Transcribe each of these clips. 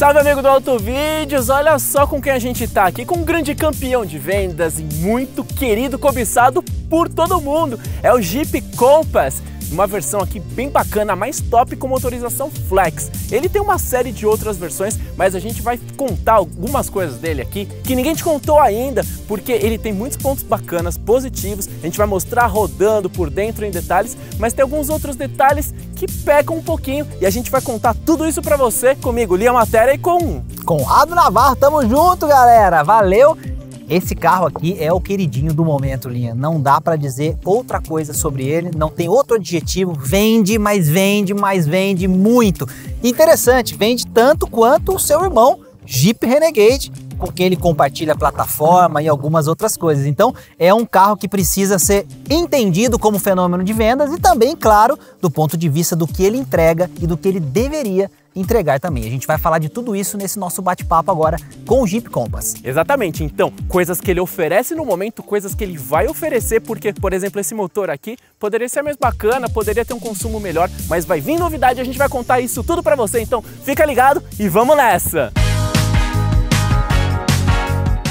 Salve, amigo do Auto Vídeos! Olha só com quem a gente tá aqui, com um grande campeão de vendas e muito querido, cobiçado por todo mundo. É o Jeep Compass, uma versão aqui bem bacana, mais top, com motorização flex. Ele tem uma série de outras versões, mas a gente vai contar algumas coisas dele aqui que ninguém te contou ainda, porque ele tem muitos pontos bacanas, positivos. A gente vai mostrar rodando por dentro em detalhes, mas tem alguns outros detalhes que pecam um pouquinho e a gente vai contar tudo isso pra você comigo, Liam Matera, e com Conrado Navarro. Tamo junto, galera! Valeu! Esse carro aqui é o queridinho do momento, Linha. Não dá para dizer outra coisa sobre ele, não tem outro adjetivo. Vende, mas vende muito. Interessante, vende tanto quanto o seu irmão Jeep Renegade, com quem ele compartilha a plataforma e algumas outras coisas. Então é um carro que precisa ser entendido como fenômeno de vendas e também, claro, do ponto de vista do que ele entrega e do que ele deveria entregar também. A gente vai falar de tudo isso nesse nosso bate-papo agora com o Jeep Compass. Exatamente, então, coisas que ele oferece no momento, coisas que ele vai oferecer, porque, por exemplo, esse motor aqui poderia ser mais bacana, poderia ter um consumo melhor, mas vai vir novidade, a gente vai contar isso tudo pra você, então fica ligado e vamos nessa!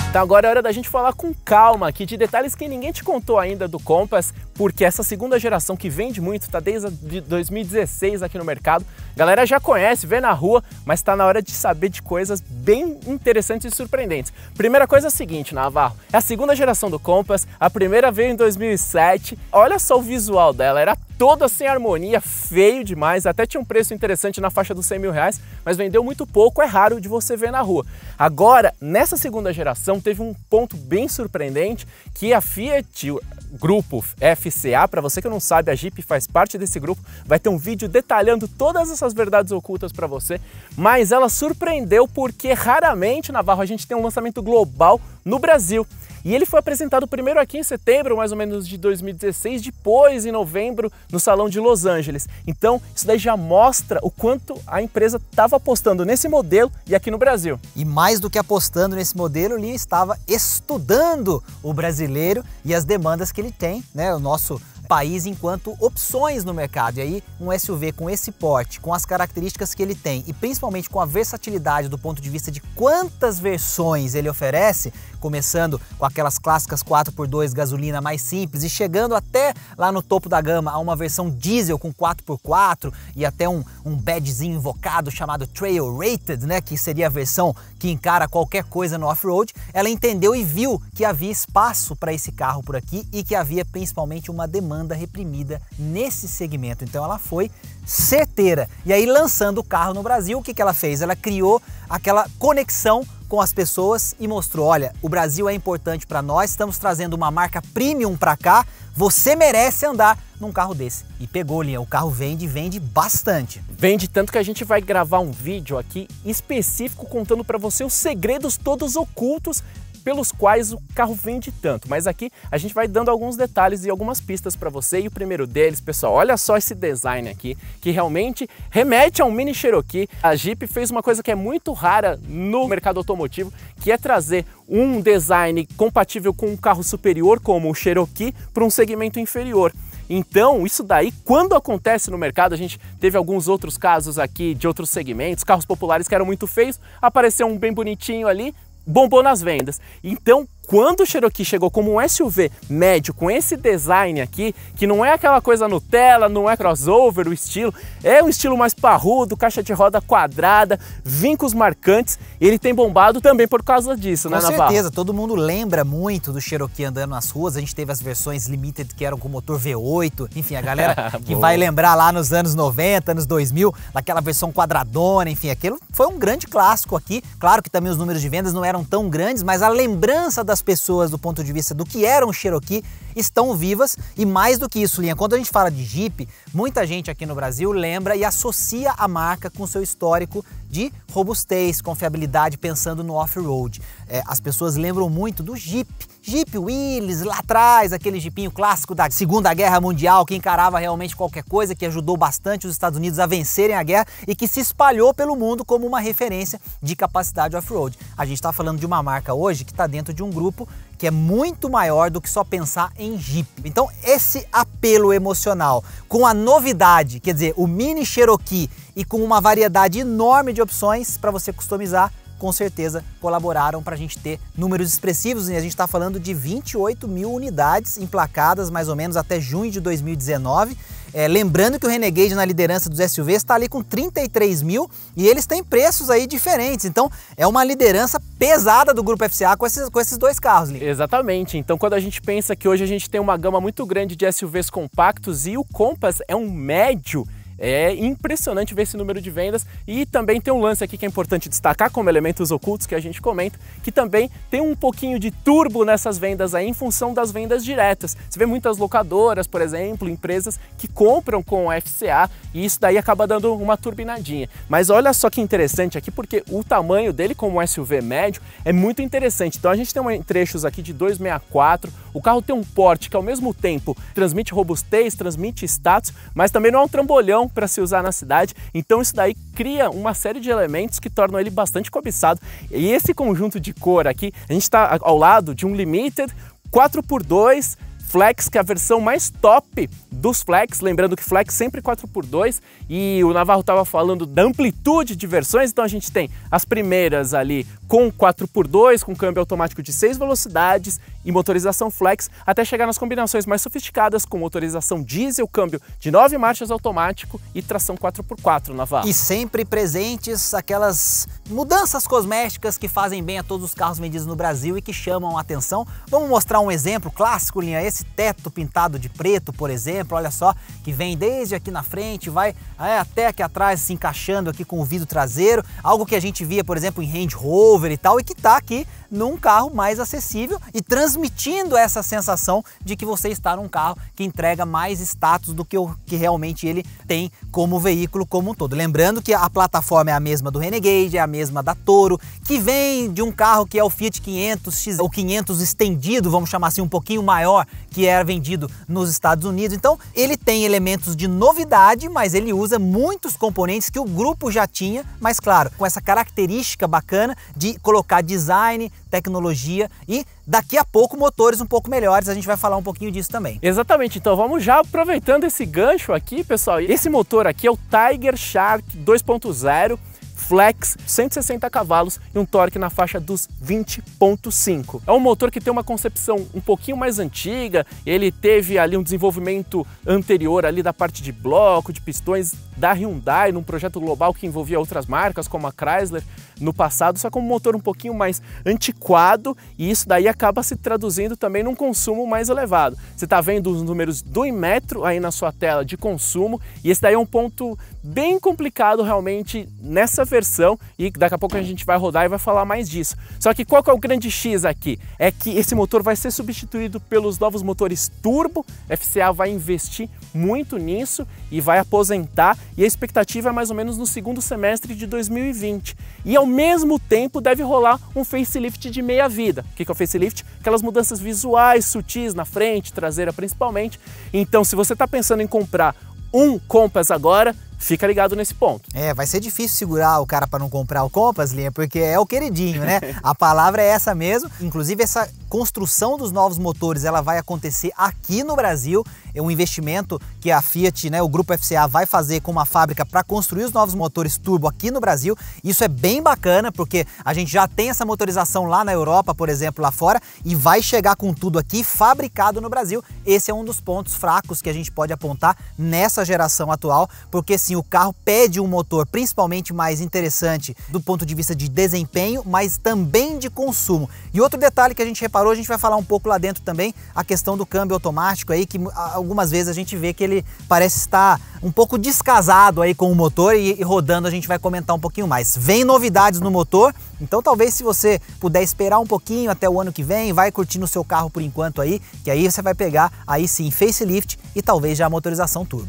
Então agora é hora da gente falar com calma aqui de detalhes que ninguém te contou ainda do Compass, porque essa segunda geração que vende muito, tá desde 2016 aqui no mercado, a galera já conhece, vê na rua, mas tá na hora de saber de coisas bem interessantes e surpreendentes. Primeira coisa é a seguinte, Navarro, é a segunda geração do Compass, a primeira veio em 2007, olha só o visual dela, era toda sem harmonia, feio demais, até tinha um preço interessante na faixa dos 100 mil reais, mas vendeu muito pouco, é raro de você ver na rua. Agora, nessa segunda geração, teve um ponto bem surpreendente, que a Fiat, grupo FCA, para você que não sabe, a Jeep faz parte desse grupo, vai ter um vídeo detalhando todas essas verdades ocultas para você, mas ela surpreendeu porque raramente, Navarro, a gente tem um lançamento global no Brasil. E ele foi apresentado primeiro aqui em setembro, mais ou menos de 2016, depois em novembro no Salão de Los Angeles. Então isso daí já mostra o quanto a empresa estava apostando nesse modelo e aqui no Brasil. E mais do que apostando nesse modelo, o Linha estava estudando o brasileiro e as demandas que ele tem, né? O nosso país enquanto opções no mercado. E aí um SUV com esse porte, com as características que ele tem e principalmente com a versatilidade do ponto de vista de quantas versões ele oferece, começando com aquelas clássicas 4x2 gasolina mais simples e chegando até lá no topo da gama a uma versão diesel com 4x4 e até um badgezinho invocado chamado Trail Rated, né, que seria a versão que encara qualquer coisa no off-road. Ela entendeu e viu que havia espaço para esse carro por aqui e que havia principalmente uma demanda reprimida nesse segmento. Então ela foi certeira. E aí, lançando o carro no Brasil, o que ela fez? Ela criou aquela conexão com as pessoas e mostrou, olha, o Brasil é importante para nós, estamos trazendo uma marca premium para cá, você merece andar num carro desse. E pegou, Linha, o carro vende bastante. Vende tanto que a gente vai gravar um vídeo aqui específico contando para você os segredos todos ocultos pelos quais o carro vende tanto, mas aqui a gente vai dando alguns detalhes e algumas pistas para você, e o primeiro deles, pessoal, olha só esse design aqui, que realmente remete a um mini Cherokee. A Jeep fez uma coisa que é muito rara no mercado automotivo, que é trazer um design compatível com um carro superior, como o Cherokee, para um segmento inferior. Então, isso daí, quando acontece no mercado, a gente teve alguns outros casos aqui de outros segmentos, carros populares que eram muito feios, apareceu um bem bonitinho ali, bombou nas vendas. Então, quando o Cherokee chegou como um SUV médio com esse design aqui, que não é aquela coisa Nutella, não é crossover, o estilo, é um estilo mais parrudo, caixa de roda quadrada, vincos marcantes, ele tem bombado também por causa disso, né, Navarro? Com certeza, todo mundo lembra muito do Cherokee andando nas ruas, a gente teve as versões Limited que eram com motor V8, enfim, a galera que vai lembrar lá nos anos 90, anos 2000, daquela versão quadradona, enfim, aquilo foi um grande clássico aqui. Claro que também os números de vendas não eram tão grandes, mas a lembrança das pessoas do ponto de vista do que era um Cherokee estão vivas. E mais do que isso, Linha, quando a gente fala de Jeep, muita gente aqui no Brasil lembra e associa a marca com seu histórico de robustez, confiabilidade, pensando no off-road. As pessoas lembram muito do Jeep, Jeep Willys lá atrás, aquele jipinho clássico da Segunda Guerra Mundial, que encarava realmente qualquer coisa, que ajudou bastante os Estados Unidos a vencerem a guerra e que se espalhou pelo mundo como uma referência de capacidade off-road. A gente está falando de uma marca hoje que está dentro de um grupo que é muito maior do que só pensar em Jeep. Então esse apelo emocional com a novidade, quer dizer, o Mini Cherokee, e com uma variedade enorme de opções para você customizar, com certeza colaboraram para a gente ter números expressivos, e a gente está falando de 28 mil unidades emplacadas mais ou menos até junho de 2019. Lembrando que o Renegade na liderança dos SUVs está ali com 33 mil e eles têm preços aí diferentes, então é uma liderança pesada do Grupo FCA com esses dois carros, Lincoln. Exatamente, então quando a gente pensa que hoje a gente tem uma gama muito grande de SUVs compactos e o Compass é um médio, é impressionante ver esse número de vendas. E também tem um lance aqui que é importante destacar como elementos ocultos que a gente comenta, que também tem um pouquinho de turbo nessas vendas aí em função das vendas diretas. Você vê muitas locadoras, por exemplo, empresas que compram com o FCA e isso daí acaba dando uma turbinadinha. Mas olha só que interessante aqui, porque o tamanho dele como um SUV médio é muito interessante. Então a gente tem trechos aqui de 264, o carro tem um porte que ao mesmo tempo transmite robustez, transmite status, mas também não é um trambolhão para se usar na cidade, então isso daí cria uma série de elementos que tornam ele bastante cobiçado. E esse conjunto de cor aqui, a gente está ao lado de um Limited 4x2 Flex, que é a versão mais top dos Flex, lembrando que Flex sempre 4x2, e o Navarro estava falando da amplitude de versões, então a gente tem as primeiras ali com 4x2, com câmbio automático de 6 velocidades e motorização Flex, até chegar nas combinações mais sofisticadas com motorização diesel, câmbio de 9 marchas automático e tração 4x4, Navarro. E sempre presentes aquelas mudanças cosméticas que fazem bem a todos os carros vendidos no Brasil e que chamam a atenção. Vamos mostrar um exemplo clássico, Linha, esse teto pintado de preto, por exemplo, olha só, que vem desde aqui na frente, vai até aqui atrás, se encaixando aqui com o vidro traseiro, algo que a gente via, por exemplo, em Range Rover e tal, e que está aqui num carro mais acessível e transmitindo essa sensação de que você está num carro que entrega mais status do que o que realmente ele tem como veículo como um todo. Lembrando que a plataforma é a mesma do Renegade, é a mesma da Toro, que vem de um carro que é o Fiat 500X, o 500 estendido, vamos chamar assim, um pouquinho maior, que era vendido nos Estados Unidos. Então ele tem elementos de novidade, mas ele usa muitos componentes que o grupo já tinha, mas claro, com essa característica bacana de colocar design, tecnologia e daqui a pouco motores um pouco melhores, a gente vai falar um pouquinho disso também. Exatamente, então vamos já aproveitando esse gancho aqui, pessoal. Esse motor aqui é o Tiger Shark 2.0 Flex, 160 cavalos e um torque na faixa dos 20,5. É um motor que tem uma concepção um pouquinho mais antiga, ele teve ali um desenvolvimento anterior ali da parte de bloco, de pistões da Hyundai, num projeto global que envolvia outras marcas como a Chrysler no passado, só que um motor um pouquinho mais antiquado, e isso daí acaba se traduzindo também num consumo mais elevado. Você está vendo os números do Inmetro aí na sua tela de consumo, e esse daí é um ponto bem complicado realmente nessa versão, e daqui a pouco a gente vai rodar e vai falar mais disso. Só que qual que é o grande X aqui? É que esse motor vai ser substituído pelos novos motores turbo, a FCA vai investir muito nisso e vai aposentar, e a expectativa é mais ou menos no segundo semestre de 2020. E ao mesmo tempo deve rolar um facelift de meia vida. O que é o facelift? Aquelas mudanças visuais, sutis na frente, traseira principalmente. Então, se você está pensando em comprar um Compass agora, fica ligado nesse ponto. Vai ser difícil segurar o cara para não comprar o Compass, Linha, porque é o queridinho, né? A palavra é essa mesmo. Inclusive, essa construção dos novos motores, ela vai acontecer aqui no Brasil. É um investimento que a Fiat, né, o Grupo FCA vai fazer com uma fábrica para construir os novos motores turbo aqui no Brasil. Isso é bem bacana, porque a gente já tem essa motorização lá na Europa, por exemplo, lá fora, e vai chegar com tudo aqui fabricado no Brasil. Esse é um dos pontos fracos que a gente pode apontar nessa geração atual, porque sim, o carro pede um motor principalmente mais interessante do ponto de vista de desempenho, mas também de consumo. E outro detalhe que a gente reparou, a gente vai falar um pouco lá dentro também, a questão do câmbio automático aí, que algumas vezes a gente vê que ele parece estar um pouco descasado aí com o motor, e rodando a gente vai comentar um pouquinho mais. Vem novidades no motor, então talvez se você puder esperar um pouquinho até o ano que vem, vai curtindo o seu carro por enquanto aí, que aí você vai pegar aí sim facelift e talvez já a motorização turbo.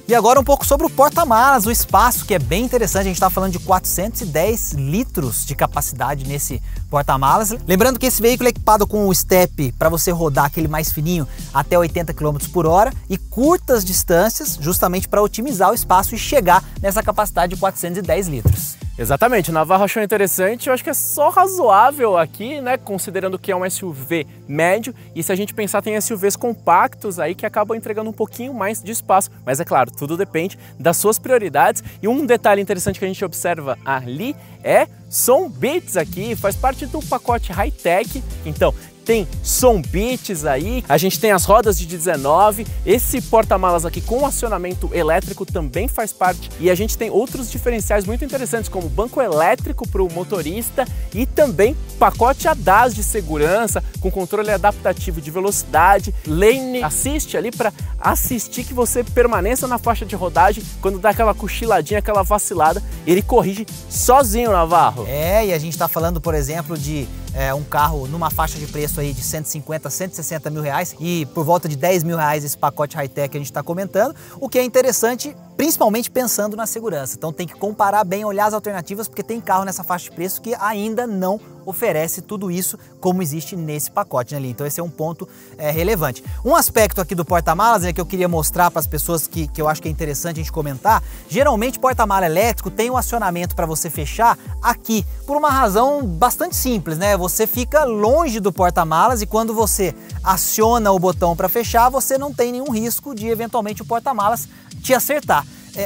E agora um pouco sobre o porta-malas, o espaço, que é bem interessante. A gente está falando de 410 litros de capacidade nesse porta-malas. Lembrando que esse veículo é equipado com o step para você rodar aquele mais fininho até 80 km por hora e curtas distâncias, justamente para otimizar o espaço e chegar nessa capacidade de 410 litros. Exatamente, o Navarro achou interessante, eu acho que é só razoável aqui, né, considerando que é um SUV médio, e se a gente pensar, tem SUVs compactos aí que acabam entregando um pouquinho mais de espaço, mas é claro, tudo depende das suas prioridades. E um detalhe interessante que a gente observa ali é som Beats aqui, faz parte do pacote high-tech, então tem som Beats aí, a gente tem as rodas de 19, esse porta-malas aqui com acionamento elétrico também faz parte, e a gente tem outros diferenciais muito interessantes, como banco elétrico para o motorista e também pacote ADAS de segurança, com controle adaptativo de velocidade, lane assist ali para assistir que você permaneça na faixa de rodagem, quando dá aquela cochiladinha, aquela vacilada, ele corrige sozinho, Navarro. E a gente está falando, por exemplo, de um carro numa faixa de preço aí de 150, 160 mil reais e por volta de 10 mil reais esse pacote high-tech que a gente está comentando, o que é interessante, principalmente pensando na segurança. Então tem que comparar bem, olhar as alternativas, porque tem carro nessa faixa de preço que ainda não oferece tudo isso como existe nesse pacote, né, Li? Então esse é um ponto relevante. Um aspecto aqui do porta-malas, né, que eu queria mostrar para as pessoas que eu acho que é interessante a gente comentar, geralmente porta-mala elétrico tem um acionamento para você fechar aqui, por uma razão bastante simples, né? Você fica longe do porta-malas e quando você aciona o botão para fechar, você não tem nenhum risco de eventualmente o porta-malas te acertar.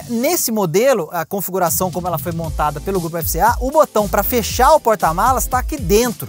Nesse modelo, a configuração como ela foi montada pelo Grupo FCA, o botão para fechar o porta-malas está aqui dentro.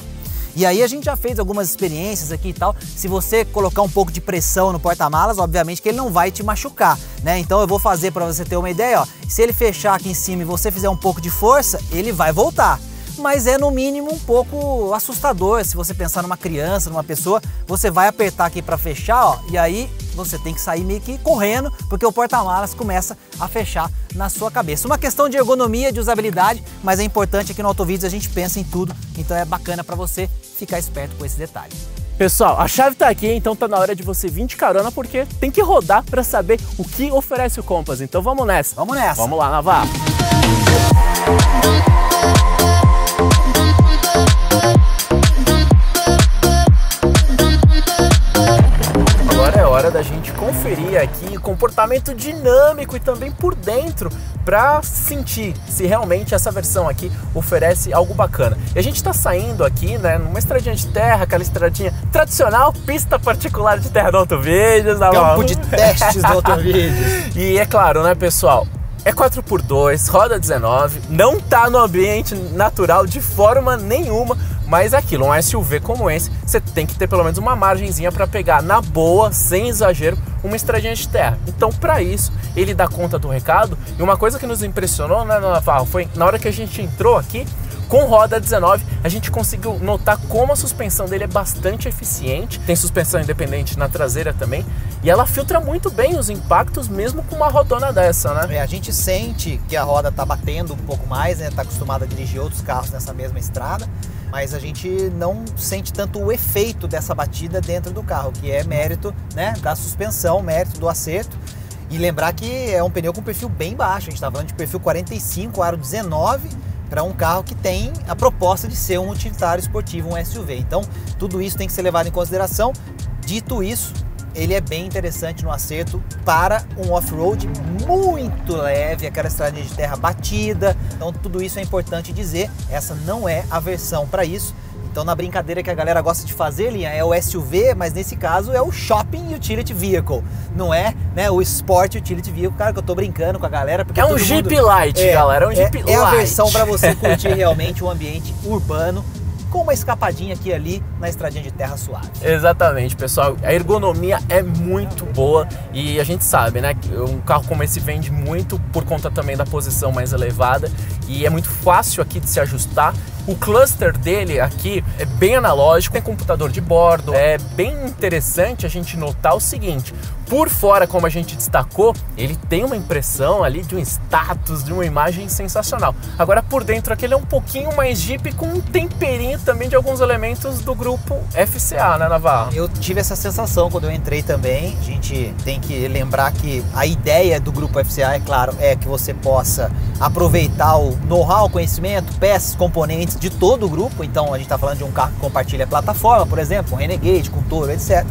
E aí a gente já fez algumas experiências aqui e tal, se você colocar um pouco de pressão no porta-malas, obviamente que ele não vai te machucar, né? Então eu vou fazer para você ter uma ideia, ó, se ele fechar aqui em cima e você fizer um pouco de força, ele vai voltar. Mas é no mínimo um pouco assustador, se você pensar numa criança, numa pessoa, você vai apertar aqui para fechar, ó, e aí você tem que sair meio que correndo, porque o porta-malas começa a fechar na sua cabeça. Uma questão de ergonomia, de usabilidade, mas é importante aqui no Autovídeos a gente pensa em tudo, então é bacana para você ficar esperto com esse detalhe. Pessoal, a chave tá aqui, então tá na hora de você vir de carona, porque tem que rodar para saber o que oferece o Compass. Então vamos nessa. Vamos nessa. Vamos lá, Navarro. Agora é hora da gente conferir aqui o comportamento dinâmico e também por dentro para sentir se realmente essa versão aqui oferece algo bacana. E a gente está saindo aqui, né, numa estradinha de terra, aquela estradinha tradicional, pista particular de terra do Autovídeos. Campo de testes do Autovídeos. E é claro, né, pessoal? É 4x2, roda 19, não tá no ambiente natural de forma nenhuma, mas aquilo, um SUV como esse, você tem que ter pelo menos uma margenzinha para pegar na boa, sem exagero, uma estradinha de terra. Então, para isso, ele dá conta do recado. E uma coisa que nos impressionou, né, Navarro, foi na hora que a gente entrou aqui, com roda 19, a gente conseguiu notar como a suspensão dele é bastante eficiente. Tem suspensão independente na traseira também. E ela filtra muito bem os impactos, mesmo com uma rodona dessa, né? A gente sente que a roda tá batendo um pouco mais, né? Tá acostumado a dirigir outros carros nessa mesma estrada. Mas a gente não sente tanto o efeito dessa batida dentro do carro, que é mérito, né, da suspensão, mérito do acerto. E lembrar que é um pneu com perfil bem baixo. A gente tá falando de perfil 45, aro 19, para um carro que tem a proposta de ser um utilitário esportivo, um SUV. Então, tudo isso tem que ser levado em consideração. Dito isso, ele é bem interessante no acerto para um off-road muito leve, aquela estradinha de terra batida. Então, tudo isso é importante dizer. Essa não é a versão para isso. Então, na brincadeira que a galera gosta de fazer, Linha, é o SUV, mas nesse caso é o Shopping Utility Vehicle. Não é, né, o Sport Utility Vehicle. Cara, que eu tô brincando com a galera. Porque é um Jeep Light, galera. É um Jeep Light. É a versão para você curtir realmente o ambiente urbano, com uma escapadinha aqui e ali na estradinha de terra suave. Exatamente, pessoal. A ergonomia é muito boa e a gente sabe, né, que um carro como esse vende muito por conta também da posição mais elevada e é muito fácil aqui de se ajustar. O cluster dele aqui é bem analógico, tem computador de bordo. É bem interessante a gente notar o seguinte: por fora, como a gente destacou, ele tem uma impressão ali de um status, de uma imagem sensacional. Agora por dentro aqui ele é um pouquinho mais Jeep, com um temperinho também de alguns elementos do grupo FCA, né, Navarro? Eu tive essa sensação quando eu entrei também. A gente tem que lembrar que a ideia do grupo FCA, é claro, é que você possa aproveitar o know-how, conhecimento, peças, componentes de todo o grupo. Então a gente está falando de um carro que compartilha plataforma, por exemplo, um Renegade, com Toro, etc.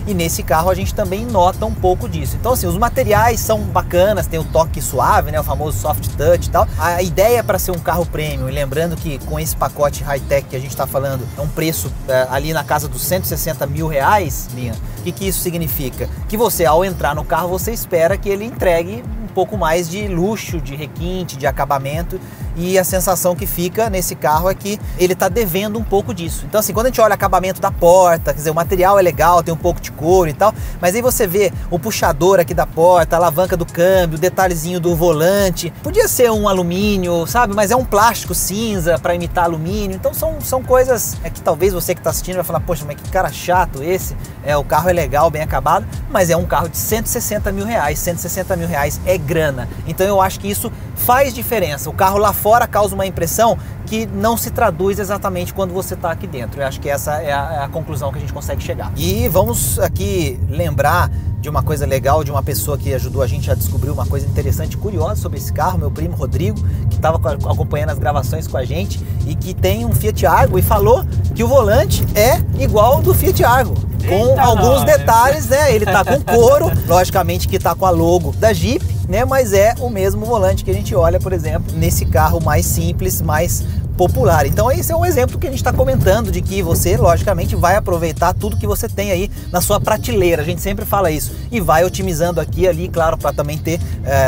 E nesse carro a gente também nota um pouco disso. Então assim, os materiais são bacanas, tem o toque suave, né, o famoso soft touch e tal. A ideia é para ser um carro premium, e lembrando que com esse pacote high-tech que a gente está falando, é um preço ali na casa dos 160 mil reais, Linha. O que isso significa? Que você, ao entrar no carro, você espera que ele entregue um pouco mais de luxo, de requinte, de acabamento, e a sensação que fica nesse carro é que ele está devendo um pouco disso. Então assim, quando a gente olha o acabamento da porta, quer dizer, o material é legal, tem um pouco de couro e tal, mas aí você vê o puxador aqui da porta, a alavanca do câmbio, o detalhezinho do volante, podia ser um alumínio, sabe, mas é um plástico cinza para imitar alumínio. Então são coisas que talvez você que está assistindo vai falar: poxa, mas que cara chato esse, o carro é legal, bem acabado, mas é um carro de 160 mil reais, 160 mil reais é grana. Então eu acho que isso faz diferença. O carro lá fora causa uma impressão que não se traduz exatamente quando você está aqui dentro. Eu acho que essa é a conclusão que a gente consegue chegar. E vamos aqui lembrar de uma coisa legal, de uma pessoa que ajudou a gente a descobrir uma coisa interessante e curiosa sobre esse carro, meu primo Rodrigo, que estava acompanhando as gravações com a gente e que tem um Fiat Argo, e falou que o volante é igual ao do Fiat Argo, com alguns detalhes, né? Ele tá com couro, logicamente que tá com a logo da Jeep, né? Mas é o mesmo volante que a gente olha, por exemplo, nesse carro mais simples, mais popular. Então esse é um exemplo que a gente está comentando, de que você logicamente vai aproveitar tudo que você tem aí na sua prateleira. A gente sempre fala isso, e vai otimizando aqui e ali, claro, para também ter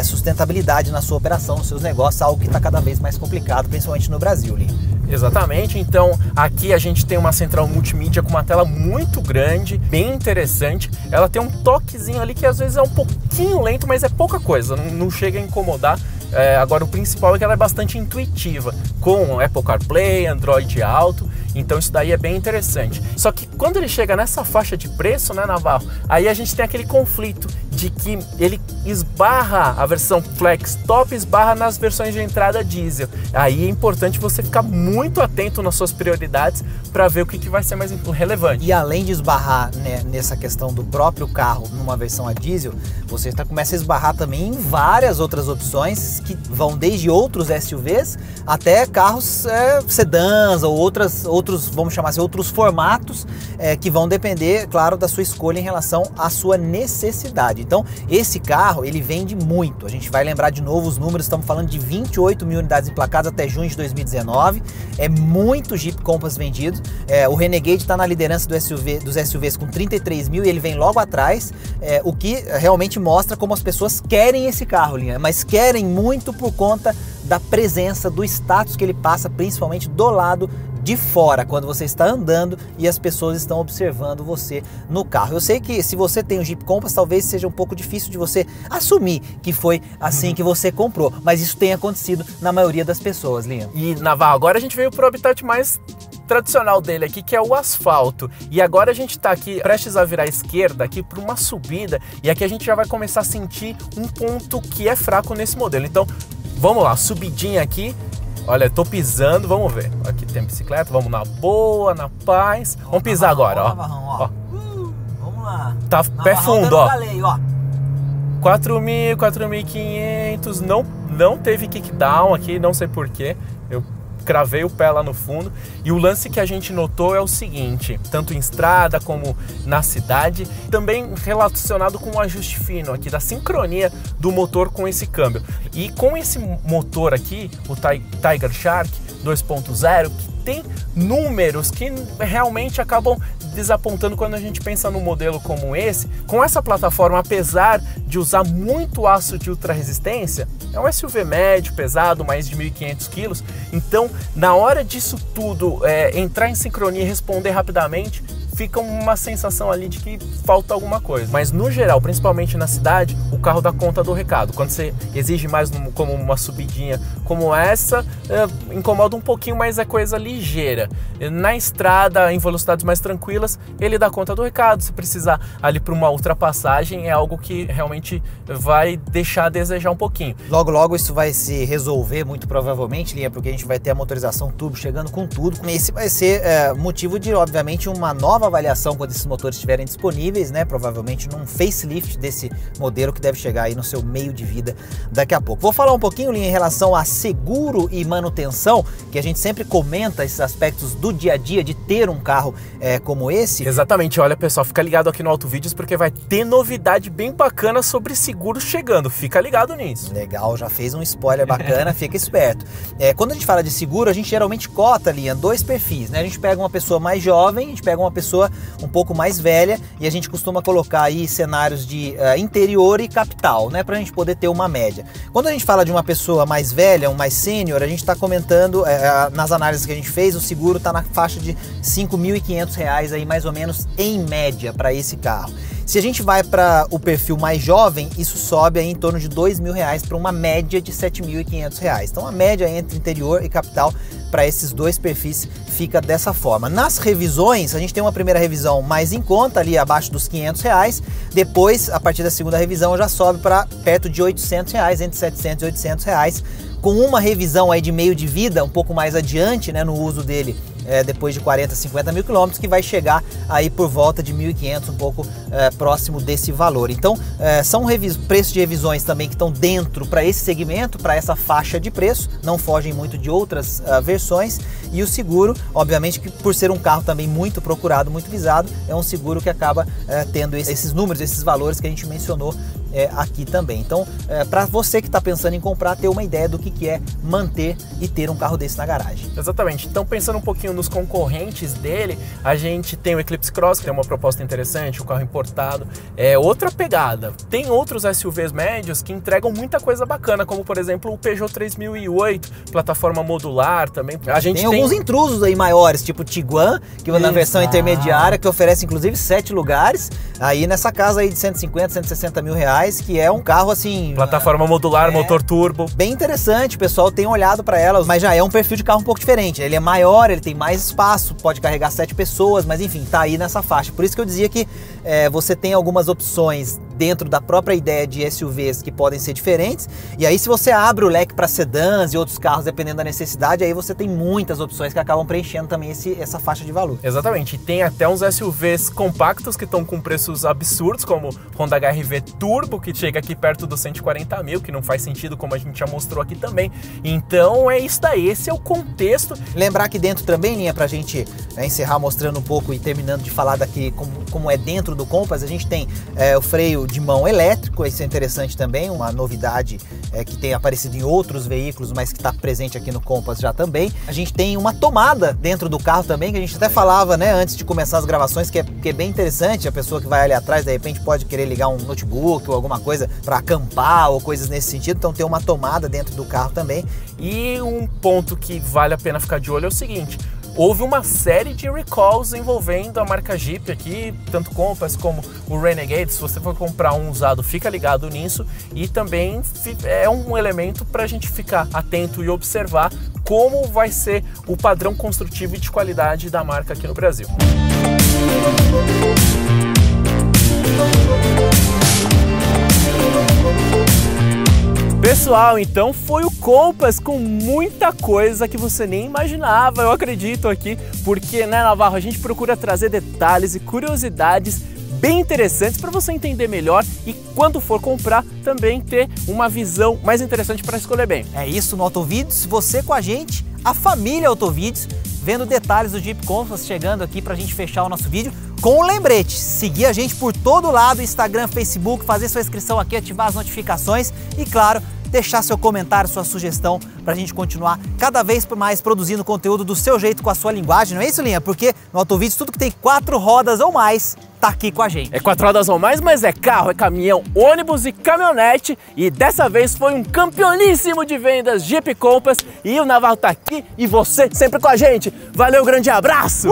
sustentabilidade na sua operação, nos seus negócios, algo que está cada vez mais complicado, principalmente no Brasil, Linha. Exatamente. Então aqui a gente tem uma central multimídia com uma tela muito grande, bem interessante. Ela tem um toquezinho ali que às vezes é um pouquinho lento, mas é pouca coisa, não chega a incomodar. Agora o principal é que ela é bastante intuitiva, com Apple CarPlay, Android Auto, então isso daí é bem interessante. Só que quando ele chega nessa faixa de preço, né, Navarro, aí a gente tem aquele conflito de que ele esbarra, a versão Flex Top esbarra nas versões de entrada diesel. Aí é importante você ficar muito atento nas suas prioridades para ver o que vai ser mais relevante. E além de esbarrar, né, nessa questão do próprio carro numa versão a diesel, você começa a esbarrar também em várias outras opções que vão desde outros SUVs até carros sedãs ou outros, vamos chamar assim, outros formatos que vão depender, claro, da sua escolha em relação à sua necessidade. Então, esse carro, ele vende muito. A gente vai lembrar de novo os números, estamos falando de 28 mil unidades emplacadas até junho de 2019. É muito Jeep Compass vendido. O Renegade está na liderança dos SUVs com 33 mil, e ele vem logo atrás, o que realmente mostra como as pessoas querem esse carro, Linha, mas querem muito por conta da presença, do status que ele passa, principalmente do lado de fora, quando você está andando e as pessoas estão observando você no carro. Eu sei que se você tem um Jeep Compass, talvez seja um pouco difícil de você assumir que foi assim que você comprou, mas isso tem acontecido na maioria das pessoas, Linha. E, Navarro, agora a gente veio pro habitat mais tradicional dele aqui, que é o asfalto. E agora a gente tá aqui prestes a virar à esquerda aqui para uma subida, e aqui a gente já vai começar a sentir um ponto que é fraco nesse modelo. Então, vamos lá, subidinha aqui. Olha, tô pisando, vamos ver. Aqui tem bicicleta, vamos na boa, na paz. Vamos pisar agora, ó. Vamos lá. Tá pé fundo, ó. 4.000, 4.500, não teve kickdown aqui, não sei porquê. Eu cravei o pé lá no fundo. E o lance que a gente notou é o seguinte, tanto em estrada como na cidade, também relacionado com o ajuste fino aqui, da sincronia do motor com esse câmbio. E com esse motor aqui, o Tiger Shark 2.0, que tem números que realmente acabam desapontando quando a gente pensa num modelo como esse. Com essa plataforma, apesar de usar muito aço de ultra resistência, é um SUV médio, pesado, mais de 1.500 quilos. Então, na hora disso tudo entrar em sincronia e responder rapidamente, fica uma sensação ali de que falta alguma coisa. Mas no geral, principalmente na cidade, o carro dá conta do recado. Quando você exige mais como uma subidinha como essa, incomoda um pouquinho, mas é coisa ligeira. Na estrada, em velocidades mais tranquilas, ele dá conta do recado. Se precisar ali para uma ultrapassagem, é algo que realmente vai deixar a desejar um pouquinho. Logo, logo isso vai se resolver, muito provavelmente, Linha, porque a gente vai ter a motorização turbo chegando com tudo. Esse vai ser motivo de, obviamente, uma nova avaliação quando esses motores estiverem disponíveis, né? Provavelmente num facelift desse modelo que deve chegar aí no seu meio de vida daqui a pouco. Vou falar um pouquinho, Linha, em relação a seguro e manutenção, que a gente sempre comenta esses aspectos do dia a dia de ter um carro como esse. Exatamente, olha pessoal, fica ligado aqui no Autovídeos porque vai ter novidade bem bacana sobre seguros chegando, fica ligado nisso. Legal, já fez um spoiler bacana, fica esperto. Quando a gente fala de seguro, a gente geralmente cota, Linha, dois perfis, né? A gente pega uma pessoa mais jovem, a gente pega uma pessoa um pouco mais velha e a gente costuma colocar aí cenários de interior e capital, né? Pra gente poder ter uma média. Quando a gente fala de uma pessoa mais velha, um mais sênior, a gente está comentando, nas análises que a gente fez, o seguro está na faixa de R$ 5.500 aí mais ou menos em média para esse carro. Se a gente vai para o perfil mais jovem, isso sobe aí em torno de R$ 2.000 para uma média de R$ 7.500. Então a média entre interior e capital para esses dois perfis fica dessa forma. Nas revisões, a gente tem uma primeira revisão mais em conta, ali abaixo dos R$ 500. Depois, a partir da segunda revisão, já sobe para perto de R$ 800, entre 700 e 800 reais, com uma revisão aí de meio de vida, um pouco mais adiante, né, no uso dele, depois de 40, 50 mil quilômetros, que vai chegar aí por volta de 1.500, um pouco próximo desse valor. Então, são preços de revisões também que estão dentro para esse segmento, para essa faixa de preço, não fogem muito de outras versões. E o seguro, obviamente, que por ser um carro também muito procurado, muito visado, é um seguro que acaba tendo esses números, esses valores que a gente mencionou aqui também. Então, para você que está pensando em comprar, ter uma ideia do que é manter e ter um carro desse na garagem. Exatamente. Então, pensando um pouquinho nos concorrentes dele, a gente tem o Eclipse Cross, que é uma proposta interessante, o carro importado. É outra pegada. Tem outros SUVs médios que entregam muita coisa bacana, como, por exemplo, o Peugeot 3008, plataforma modular também. A gente tem alguns intrusos aí maiores, tipo o Tiguan, que na versão intermediária, que oferece inclusive 7 lugares, aí nessa casa aí de 150, 160 mil reais, que é um carro assim... Plataforma modular, motor turbo. Bem interessante, o pessoal tem olhado para ela, mas já é um perfil de carro um pouco diferente. Ele é maior, ele tem mais espaço, pode carregar 7 pessoas, mas enfim, tá aí nessa faixa. Por isso que eu dizia que você tem algumas opções dentro da própria ideia de SUVs que podem ser diferentes, e aí se você abre o leque para sedãs e outros carros, dependendo da necessidade, aí você tem muitas opções que acabam preenchendo também essa faixa de valor. Exatamente, e tem até uns SUVs compactos que estão com preços absurdos, como Honda HR-V Turbo, que chega aqui perto dos 140 mil, que não faz sentido, como a gente já mostrou aqui também. Então é isso daí, esse é o contexto. Lembrar que dentro também, Linha, pra gente encerrar mostrando um pouco e terminando de falar daqui como é dentro do Compass, a gente tem o freio de mão elétrico, isso é interessante também, uma novidade que tem aparecido em outros veículos, mas que está presente aqui no Compass já também. A gente tem uma tomada dentro do carro também, que a gente até falava, né, antes de começar as gravações, que é bem interessante. A pessoa que vai ali atrás, de repente, pode querer ligar um notebook ou alguma coisa para acampar ou coisas nesse sentido, então tem uma tomada dentro do carro também. E um ponto que vale a pena ficar de olho é o seguinte: houve uma série de recalls envolvendo a marca Jeep aqui, tanto Compass como o Renegade. Se você for comprar um usado, fica ligado nisso, e também é um elemento para a gente ficar atento e observar como vai ser o padrão construtivo e de qualidade da marca aqui no Brasil. Pessoal, então foi o Compass com muita coisa que você nem imaginava, eu acredito aqui, porque, né, Navarro, a gente procura trazer detalhes e curiosidades bem interessantes para você entender melhor e, quando for comprar, também ter uma visão mais interessante para escolher bem. É isso no Autovídeos, você com a gente, a família Autovídeos, vendo detalhes do Jeep Compass, chegando aqui para a gente fechar o nosso vídeo. Com um lembrete, seguir a gente por todo lado, Instagram, Facebook, fazer sua inscrição aqui, ativar as notificações e, claro, deixar seu comentário, sua sugestão para a gente continuar cada vez mais produzindo conteúdo do seu jeito, com a sua linguagem, não é isso, Linha? Porque no Autovídeos tudo que tem 4 rodas ou mais tá aqui com a gente. É 4 rodas ou mais, mas é carro, é caminhão, ônibus e caminhonete, e dessa vez foi um campeoníssimo de vendas Jeep Compass, e o Navarro tá aqui e você sempre com a gente. Valeu, grande abraço!